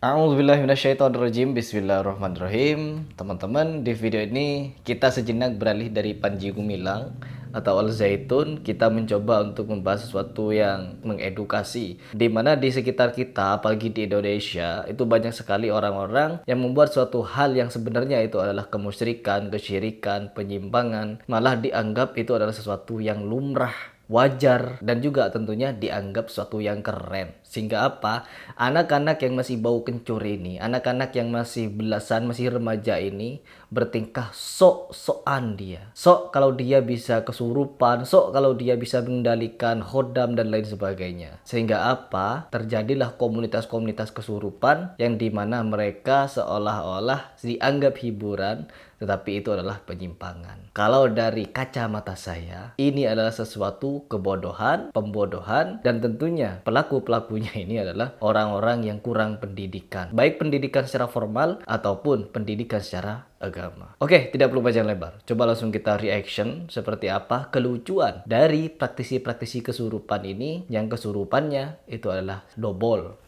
A'udzubillahiminasyaitonirrajim. Bismillahirrahmanirrahim. Teman-teman, di video ini kita sejenak beralih dari Panji Gumilang atau Al Zaitun. Kita mencoba untuk membahas sesuatu yang mengedukasi, di mana di sekitar kita, apalagi di Indonesia, itu banyak sekali orang-orang yang membuat suatu hal yang sebenarnya itu adalah kemusyrikan, kesyirikan, penyimpangan, malah dianggap itu adalah sesuatu yang lumrah, wajar, dan juga tentunya dianggap sesuatu yang keren. Sehingga apa? Anak-anak yang masih bau kencur ini, anak-anak yang masih belasan, masih remaja ini bertingkah sok-sokan dia. Sok kalau dia bisa kesurupan, sok kalau dia bisa mengendalikan khodam dan lain sebagainya. Sehingga apa? Terjadilah komunitas-komunitas kesurupan yang dimana mereka seolah-olah dianggap hiburan, tetapi itu adalah penyimpangan. Kalau dari kacamata saya, ini adalah sesuatu kebodohan, pembodohan, dan tentunya pelaku-pelakunya ini adalah orang-orang yang kurang pendidikan. Baik pendidikan secara formal ataupun pendidikan secara agama. Oke, tidak perlu panjang lebar. Coba langsung kita reaction seperti apa kelucuan dari praktisi-praktisi kesurupan ini, yang kesurupannya itu adalah dobol.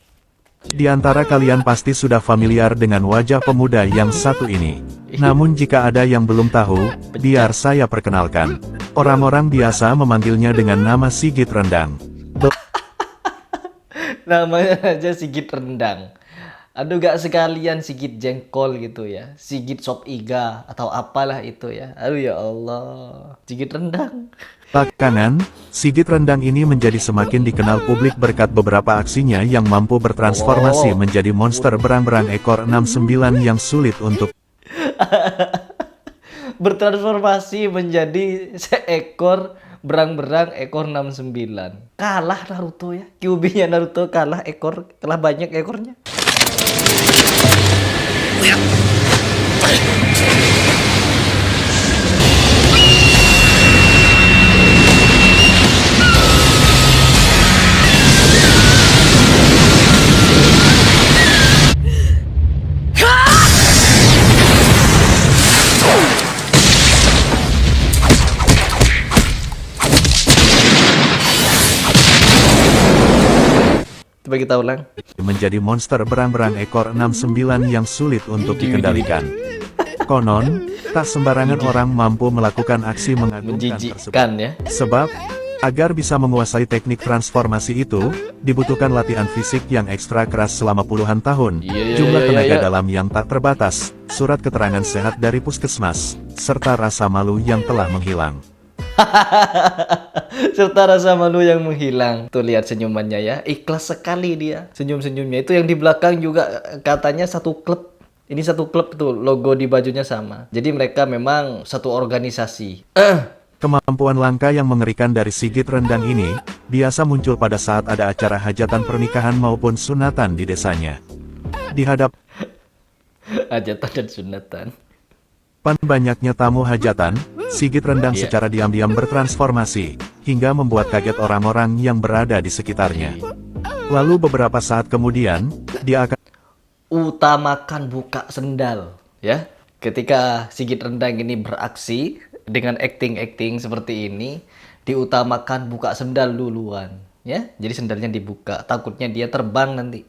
Di antara kalian pasti sudah familiar dengan wajah pemuda yang satu ini. Namun jika ada yang belum tahu, biar saya perkenalkan. Orang-orang biasa memanggilnya dengan nama Sigit Rendang. Namanya aja Sigit Rendang. Aduh, gak sekalian Sigit Jengkol gitu ya, Sigit Sop Iga atau apalah itu ya. Aduh ya Allah, Sigit Rendang. Belakangan, Sigit Rendang ini menjadi semakin dikenal publik berkat beberapa aksinya yang mampu bertransformasi menjadi monster berang-berang ekor 69 yang sulit untuk Bertransformasi menjadi seekor berang-berang ekor 69. Kalah Naruto ya, Kyuubi-nya Naruto kalah banyak ekornya. Coba kita ulang. menjadi monster berang-berang ekor 69 yang sulit untuk dikendalikan. Konon, tak sembarangan orang mampu melakukan aksi mengagumkan tersebut. Menjijikkan ya. Sebab, agar bisa menguasai teknik transformasi itu, dibutuhkan latihan fisik yang ekstra keras selama puluhan tahun, jumlah tenaga dalam yang tak terbatas, surat keterangan sehat dari puskesmas, serta rasa malu yang telah menghilang. Serta rasa malu yang menghilang. Tuh lihat senyumannya ya, ikhlas sekali dia. Senyum-senyumnya itu yang di belakang juga katanya satu klub. Ini satu klub tuh, logo di bajunya sama. Jadi mereka memang satu organisasi. Kemampuan langka yang mengerikan dari Sigit Rendang ini, biasa muncul pada saat ada acara hajatan pernikahan maupun sunatan di desanya. Di hadapan Hajatan dan sunatan. banyaknya tamu hajatan, Sigit Rendang secara diam-diam bertransformasi, hingga membuat kaget orang-orang yang berada di sekitarnya. Lalu beberapa saat kemudian, dia akan Utamakan buka sendal ya. Ketika Sigit Rendang ini beraksi dengan acting seperti ini, diutamakan buka sendal duluan ya. Jadi sendalnya dibuka, takutnya dia terbang nanti.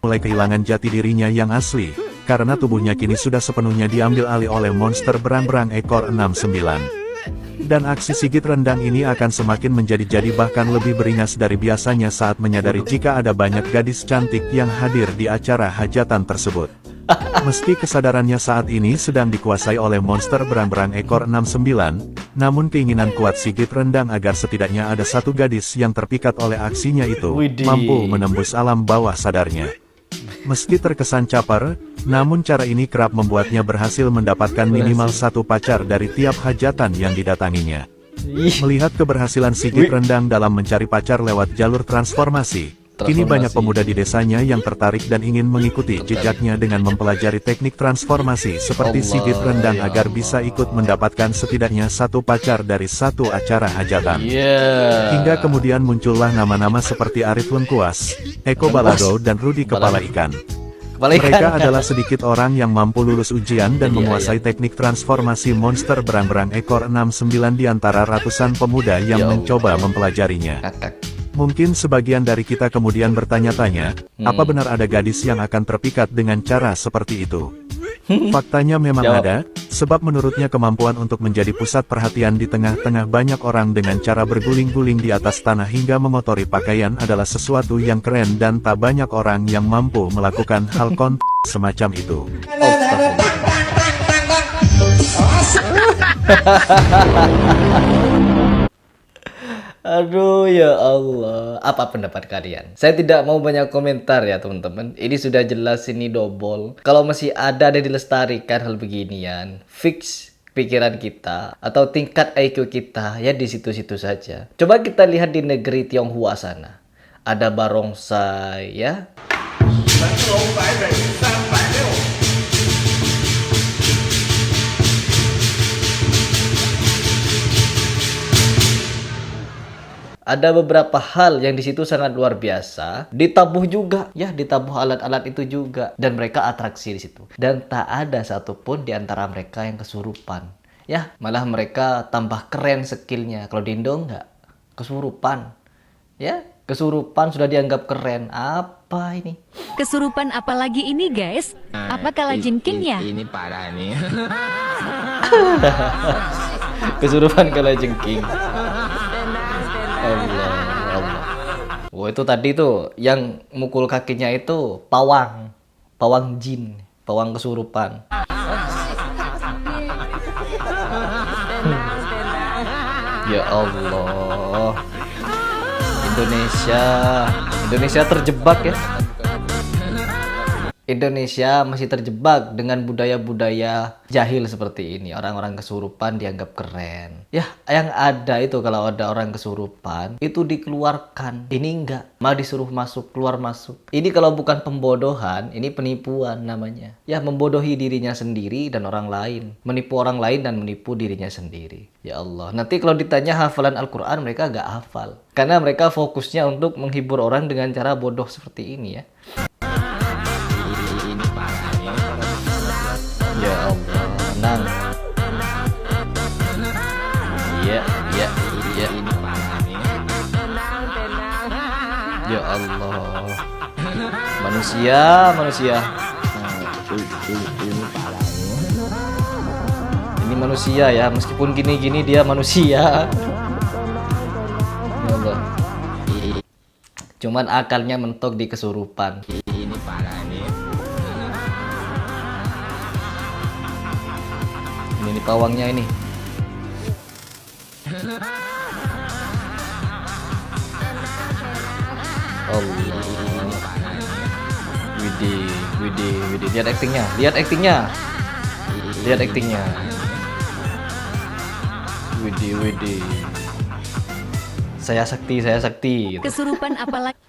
mulai kehilangan jati dirinya yang asli, karena tubuhnya kini sudah sepenuhnya diambil alih oleh monster berang-berang ekor 69. Dan aksi Sigit Rendang ini akan semakin menjadi-jadi bahkan lebih beringas dari biasanya saat menyadari jika ada banyak gadis cantik yang hadir di acara hajatan tersebut. Meski kesadarannya saat ini sedang dikuasai oleh monster berang-berang ekor 69, namun keinginan kuat Sigit Rendang agar setidaknya ada satu gadis yang terpikat oleh aksinya itu, mampu menembus alam bawah sadarnya. Meski terkesan caper, namun cara ini kerap membuatnya berhasil mendapatkan minimal satu pacar dari tiap hajatan yang didatanginya. Melihat keberhasilan Sigit Rendang dalam mencari pacar lewat jalur transformasi, kini banyak pemuda di desanya yang tertarik dan ingin mengikuti jejaknya dengan mempelajari teknik transformasi seperti Sigit Rendang agar bisa ikut mendapatkan setidaknya satu pacar dari satu acara hajatan. Hingga kemudian muncullah nama-nama seperti Arif Lengkuas, Eko Balado, dan Rudi Kepala Ikan. Mereka adalah sedikit orang yang mampu lulus ujian dan menguasai teknik transformasi monster berang-berang ekor 69 di antara ratusan pemuda yang mencoba mempelajarinya. Mungkin sebagian dari kita kemudian bertanya-tanya, apa benar ada gadis yang akan terpikat dengan cara seperti itu? Faktanya memang Jawab. ada, sebab menurutnya kemampuan untuk menjadi pusat perhatian di tengah-tengah banyak orang dengan cara berguling-guling di atas tanah hingga mengotori pakaian adalah sesuatu yang keren dan tak banyak orang yang mampu melakukan hal semacam itu. Aduh ya Allah, apa pendapat kalian? Saya tidak mau banyak komentar ya teman-teman. Ini sudah jelas ini dobol. Kalau masih ada dan dilestarikan hal beginian, fix pikiran kita atau tingkat IQ kita ya di situ-situ saja. Coba kita lihat di negeri Tionghoa sana. Ada barongsai ya. Ada beberapa hal yang di situ sangat luar biasa. Ditabuh juga, ya ditabuh alat-alat itu juga. Dan mereka atraksi di situ. Dan tak ada satupun di antara mereka yang kesurupan. Ya, malah mereka tambah keren skillnya. Kalau di Indo enggak, kesurupan. Ya, kesurupan sudah dianggap keren. Apa ini? Kesurupan apalagi ini guys? Apa kalajengking ya? Ini parah nih. Kesurupan kalajengking. Allah, Allah. Oh itu tadi tuh yang mukul kakinya itu pawang, pawang jin, pawang kesurupan. Ya Allah, Indonesia terjebak ya. Indonesia masih terjebak dengan budaya-budaya jahil seperti ini. Orang-orang kesurupan dianggap keren. Ya, yang ada itu kalau ada orang kesurupan, itu dikeluarkan. Ini enggak, malah disuruh masuk, keluar masuk. Ini kalau bukan pembodohan, ini penipuan namanya. Ya, membodohi dirinya sendiri dan orang lain. Menipu orang lain dan menipu dirinya sendiri. Ya Allah, nanti kalau ditanya hafalan Al-Quran, mereka enggak hafal. Karena mereka fokusnya untuk menghibur orang dengan cara bodoh seperti ini ya. Ya Allah, tenang. Iya. Ya Allah. Manusia. Ini manusia ya, meskipun gini-gini dia manusia. Ya Allah. Cuman akalnya mentok di kesurupan. Ini parah nih. Ini pawangnya ini. Allah. Widih. Lihat aktingnya. Widih. Saya sakti. Kesurupan apalagi?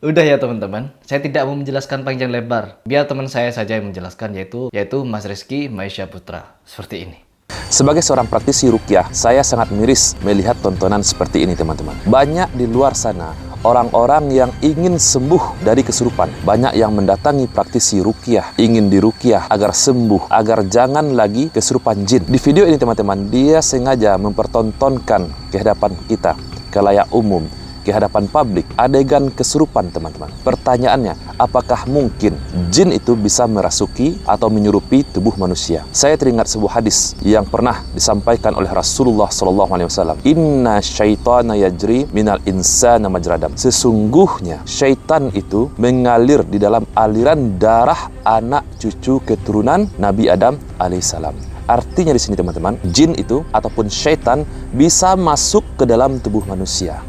Udah ya teman-teman, saya tidak mau menjelaskan panjang lebar. Biar teman saya saja yang menjelaskan, yaitu Mas Rizky Maisha Putra. Seperti ini. Sebagai seorang praktisi ruqyah, saya sangat miris melihat tontonan seperti ini teman-teman. Banyak di luar sana orang-orang yang ingin sembuh dari kesurupan. Banyak yang mendatangi praktisi ruqyah, ingin diruqyah agar sembuh, agar jangan lagi kesurupan jin. Di video ini teman-teman, dia sengaja mempertontonkan kehadapan kita, khalayak umum, ke hadapan publik, adegan kesurupan teman-teman. Pertanyaannya, apakah mungkin jin itu bisa merasuki atau menyerupi tubuh manusia? Saya teringat sebuah hadis yang pernah disampaikan oleh Rasulullah SAW. Inna syaitana yajri minal insana majradam. Sesungguhnya syaitan itu mengalir di dalam aliran darah anak cucu keturunan Nabi Adam alaihissalam. Artinya di sini teman-teman, jin itu ataupun syaitan bisa masuk ke dalam tubuh manusia.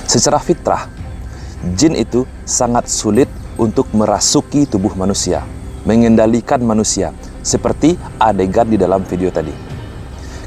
Secara fitrah, jin itu sangat sulit untuk merasuki tubuh manusia, mengendalikan manusia, seperti adegan di dalam video tadi.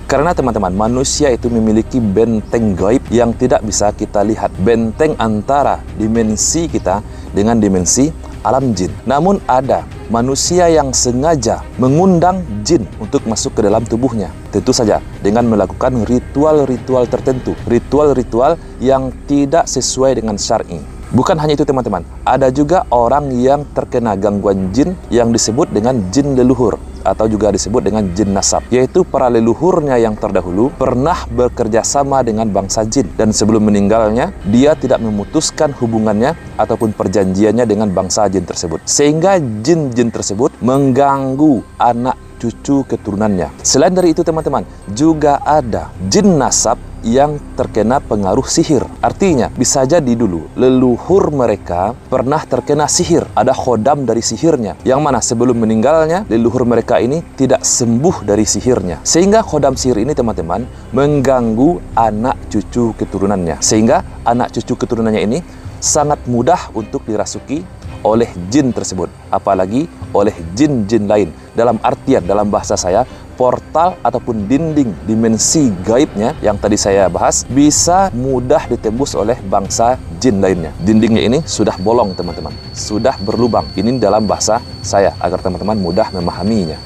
Karena teman-teman, manusia itu memiliki benteng gaib yang tidak bisa kita lihat, benteng antara dimensi kita dengan dimensi alam jin. Namun ada manusia yang sengaja mengundang jin untuk masuk ke dalam tubuhnya. Tentu saja dengan melakukan ritual-ritual tertentu, ritual-ritual yang tidak sesuai dengan syar'i. Bukan hanya itu teman-teman, ada juga orang yang terkena gangguan jin yang disebut dengan jin leluhur atau juga disebut dengan jin nasab, yaitu para leluhurnya yang terdahulu pernah bekerja sama dengan bangsa jin, dan sebelum meninggalnya dia tidak memutuskan hubungannya ataupun perjanjiannya dengan bangsa jin tersebut, sehingga jin-jin tersebut mengganggu anak cucu keturunannya. Selain dari itu teman-teman, juga ada jin nasab yang terkena pengaruh sihir. Artinya, bisa jadi dulu leluhur mereka pernah terkena sihir. Ada khodam dari sihirnya, yang mana sebelum meninggalnya, leluhur mereka ini tidak sembuh dari sihirnya. Sehingga khodam sihir ini teman-teman mengganggu anak cucu keturunannya. Sehingga anak cucu keturunannya ini sangat mudah untuk dirasuki oleh jin tersebut, apalagi oleh jin-jin lain. Dalam artian, dalam bahasa saya, portal ataupun dinding dimensi gaibnya yang tadi saya bahas bisa mudah ditembus oleh bangsa jin lainnya. Dindingnya ini sudah bolong teman-teman, sudah berlubang. Ini dalam bahasa saya agar teman-teman mudah memahaminya.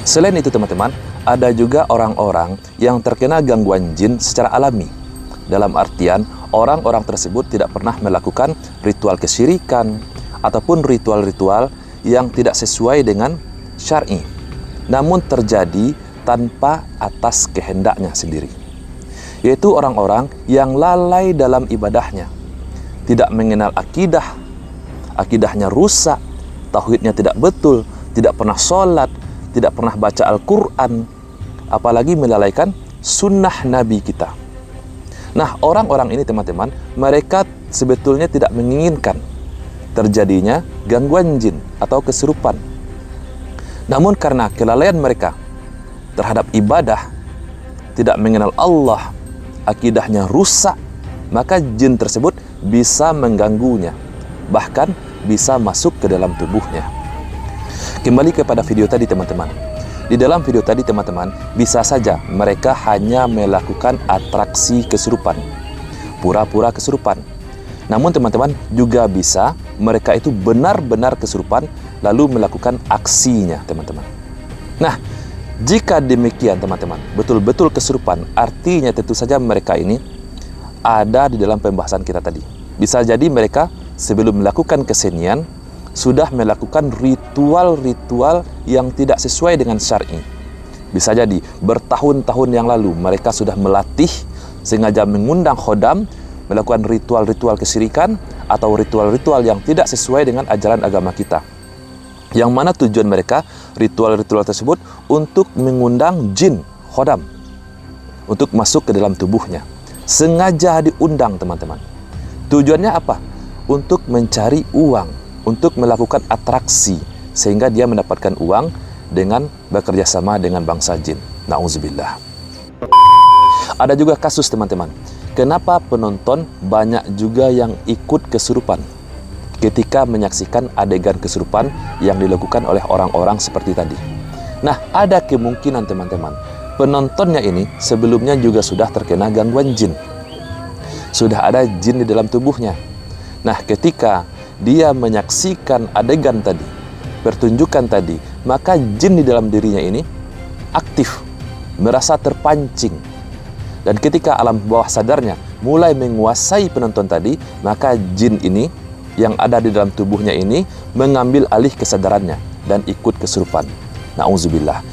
Selain itu teman-teman, ada juga orang-orang yang terkena gangguan jin secara alami. Dalam artian, orang-orang tersebut tidak pernah melakukan ritual kesyirikan ataupun ritual-ritual yang tidak sesuai dengan syar'i, namun terjadi tanpa atas kehendaknya sendiri. Yaitu orang-orang yang lalai dalam ibadahnya, tidak mengenal akidah, akidahnya rusak, tauhidnya tidak betul, tidak pernah sholat, tidak pernah baca Al-Quran, apalagi melalaikan sunnah Nabi kita. Nah, orang-orang ini teman-teman, mereka sebetulnya tidak menginginkan terjadinya gangguan jin atau kesurupan. Namun karena kelalaian mereka terhadap ibadah, tidak mengenal Allah, akidahnya rusak, maka jin tersebut bisa mengganggunya, bahkan bisa masuk ke dalam tubuhnya. Kembali kepada video tadi teman-teman. Di dalam video tadi teman-teman, bisa saja mereka hanya melakukan atraksi kesurupan, pura-pura kesurupan. Namun teman-teman, juga bisa mereka itu benar-benar kesurupan lalu melakukan aksinya teman-teman. Nah, jika demikian teman-teman, betul-betul kesurupan, artinya tentu saja mereka ini ada di dalam pembahasan kita tadi. Bisa jadi mereka sebelum melakukan kesenian sudah melakukan ritual-ritual yang tidak sesuai dengan syar'i. Bisa jadi bertahun-tahun yang lalu mereka sudah melatih, sengaja mengundang khodam, melakukan ritual-ritual kesyirikan atau ritual-ritual yang tidak sesuai dengan ajaran agama kita. Yang mana tujuan mereka, ritual-ritual tersebut untuk mengundang jin khodam untuk masuk ke dalam tubuhnya. Sengaja diundang teman-teman. Tujuannya apa? Untuk mencari uang, untuk melakukan atraksi, sehingga dia mendapatkan uang dengan bekerja sama dengan bangsa jin. Na'udzubillah. Ada juga kasus teman-teman, kenapa penonton banyak juga yang ikut kesurupan ketika menyaksikan adegan kesurupan yang dilakukan oleh orang-orang seperti tadi. Nah, ada kemungkinan teman-teman, penontonnya ini sebelumnya juga sudah terkena gangguan jin. Sudah ada jin di dalam tubuhnya. Nah, ketika dia menyaksikan adegan tadi, pertunjukan tadi, maka jin di dalam dirinya ini aktif, merasa terpancing. Dan ketika alam bawah sadarnya mulai menguasai penonton tadi, maka jin ini yang ada di dalam tubuhnya ini mengambil alih kesadarannya dan ikut kesurupan. Na'udzubillah.